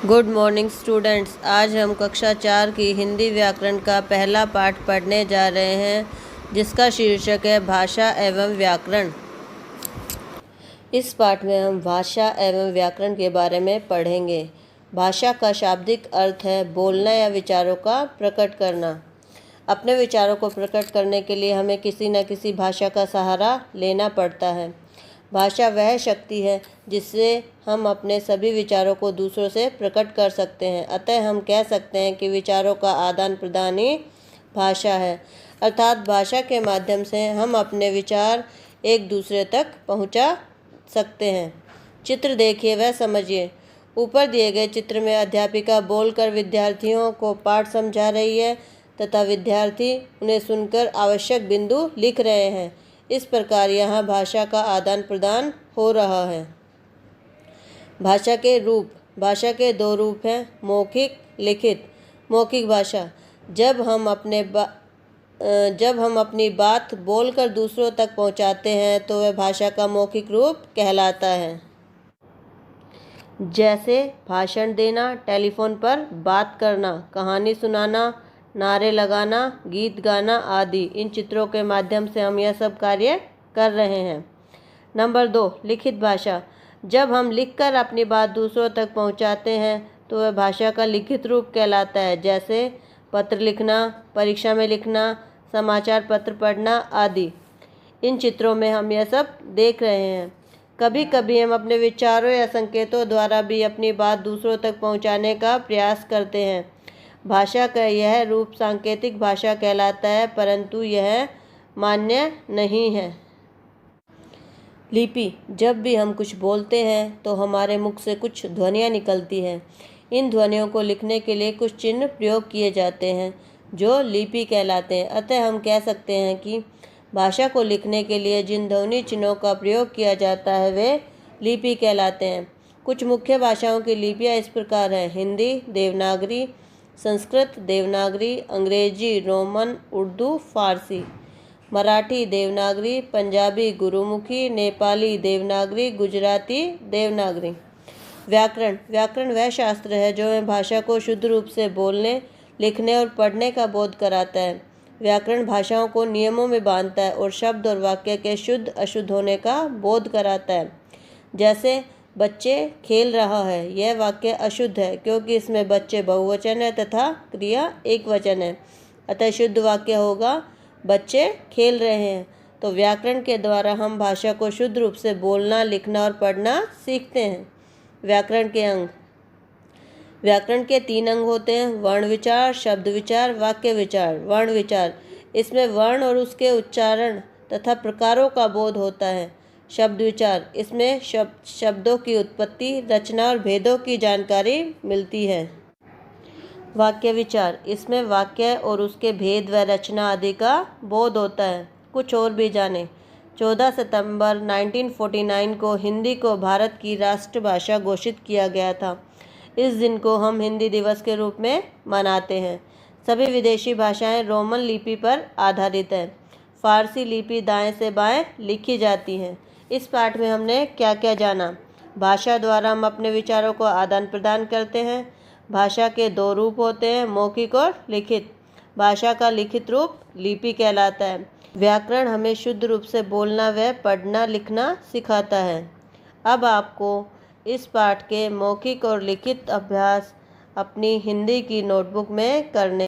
Good morning students. आज हम कक्षा 4 की हिंदी व्याकरण का पहला पाठ पढ़ने जा रहे हैं, जिसका शीर्षक है भाषा एवं व्याकरण। इस पाठ में हम भाषा एवं व्याकरण के बारे में पढ़ेंगे। भाषा का शाब्दिक अर्थ है बोलना या विचारों का प्रकट करना। अपने विचारों को प्रकट करने के लिए हमें किसी न किसी भाषा का सहारा लेना पड़ता है। भाषा वह शक्ति है जिससे हम अपने सभी विचारों को दूसरों से प्रकट कर सकते हैं। अतः हम कह सकते हैं कि विचारों का आदान प्रदान ही भाषा है, अर्थात भाषा के माध्यम से हम अपने विचार एक दूसरे तक पहुंचा सकते हैं। चित्र देखिए व समझिए। ऊपर दिए गए चित्र में अध्यापिका बोलकर विद्यार्थियों को पाठ समझा रही है तथा विद्यार्थी उन्हें सुनकर आवश्यक बिंदु लिख रहे हैं। इस प्रकार यहाँ भाषा का आदान प्रदान हो रहा है। भाषा के रूप। भाषा के दो रूप हैं, मौखिक, लिखित। मौखिक भाषा, जब हम अपनी बात बोलकर दूसरों तक पहुँचाते हैं तो वह भाषा का मौखिक रूप कहलाता है। जैसे भाषण देना, टेलीफोन पर बात करना, कहानी सुनाना, नारे लगाना, गीत गाना आदि। इन चित्रों के माध्यम से हम यह सब कार्य कर रहे हैं। नंबर 2, लिखित भाषा। जब हम लिखकर अपनी बात दूसरों तक पहुंचाते हैं तो वह भाषा का लिखित रूप कहलाता है। जैसे पत्र लिखना, परीक्षा में लिखना, समाचार पत्र पढ़ना आदि। इन चित्रों में हम यह सब देख रहे हैं। कभी कभी हम अपने विचारों या संकेतों द्वारा भी अपनी बात दूसरों तक पहुंचाने का प्रयास करते हैं। भाषा का यह रूप सांकेतिक भाषा कहलाता है, परंतु यह मान्य नहीं है। लिपि। जब भी हम कुछ बोलते हैं तो हमारे मुख से कुछ ध्वनियाँ निकलती हैं। इन ध्वनियों को लिखने के लिए कुछ चिन्ह प्रयोग किए जाते हैं जो लिपि कहलाते हैं। अतः हम कह सकते हैं कि भाषा को लिखने के लिए जिन ध्वनि चिन्हों का प्रयोग किया जाता है वे लिपि कहलाते हैं। कुछ मुख्य भाषाओं की लिपियाँ इस प्रकार हैं: हिंदी, देवनागरी, संस्कृत, देवनागरी, अंग्रेजी, रोमन, उर्दू, फारसी। मराठी देवनागरी, पंजाबी गुरुमुखी, नेपाली देवनागरी, गुजराती देवनागरी। व्याकरण। व्याकरण वह शास्त्र है जो भाषा को शुद्ध रूप से बोलने, लिखने और पढ़ने का बोध कराता है। व्याकरण भाषाओं को नियमों में बांधता है और शब्द और वाक्य के शुद्ध अशुद्ध होने का बोध कराता है। जैसे बच्चे खेल रहा है, यह वाक्य अशुद्ध है क्योंकि इसमें बच्चे बहुवचन है तथा क्रिया एकवचन है। अतः शुद्ध वाक्य होगा बच्चे खेल रहे हैं। तो व्याकरण के द्वारा हम भाषा को शुद्ध रूप से बोलना, लिखना और पढ़ना सीखते हैं। व्याकरण के अंग। व्याकरण के 3 अंग होते हैं: वर्ण विचार, शब्द विचार, वाक्य विचार। वर्ण विचार, इसमें वर्ण और उसके उच्चारण तथा प्रकारों का बोध होता है। शब्द विचार, इसमें शब्दों की उत्पत्ति, रचना और भेदों की जानकारी मिलती है। वाक्य विचार, इसमें वाक्य और उसके भेद व रचना आदि का बोध होता है। कुछ और भी जानें। 14 सितंबर 1949 को हिंदी को भारत की राष्ट्रभाषा घोषित किया गया था। इस दिन को हम हिंदी दिवस के रूप में मनाते हैं। सभी विदेशी भाषाएं रोमन लिपि पर आधारित हैं। फारसी लिपि दाएं से बाएं लिखी जाती हैं। इस पाठ में हमने क्या क्या जाना। भाषा द्वारा हम अपने विचारों को आदान प्रदान करते हैं। भाषा के 2 रूप होते हैं, मौखिक और लिखित। भाषा का लिखित रूप लिपि कहलाता है। व्याकरण हमें शुद्ध रूप से बोलना व पढ़ना लिखना सिखाता है। अब आपको इस पाठ के मौखिक और लिखित अभ्यास अपनी हिंदी की नोटबुक में करने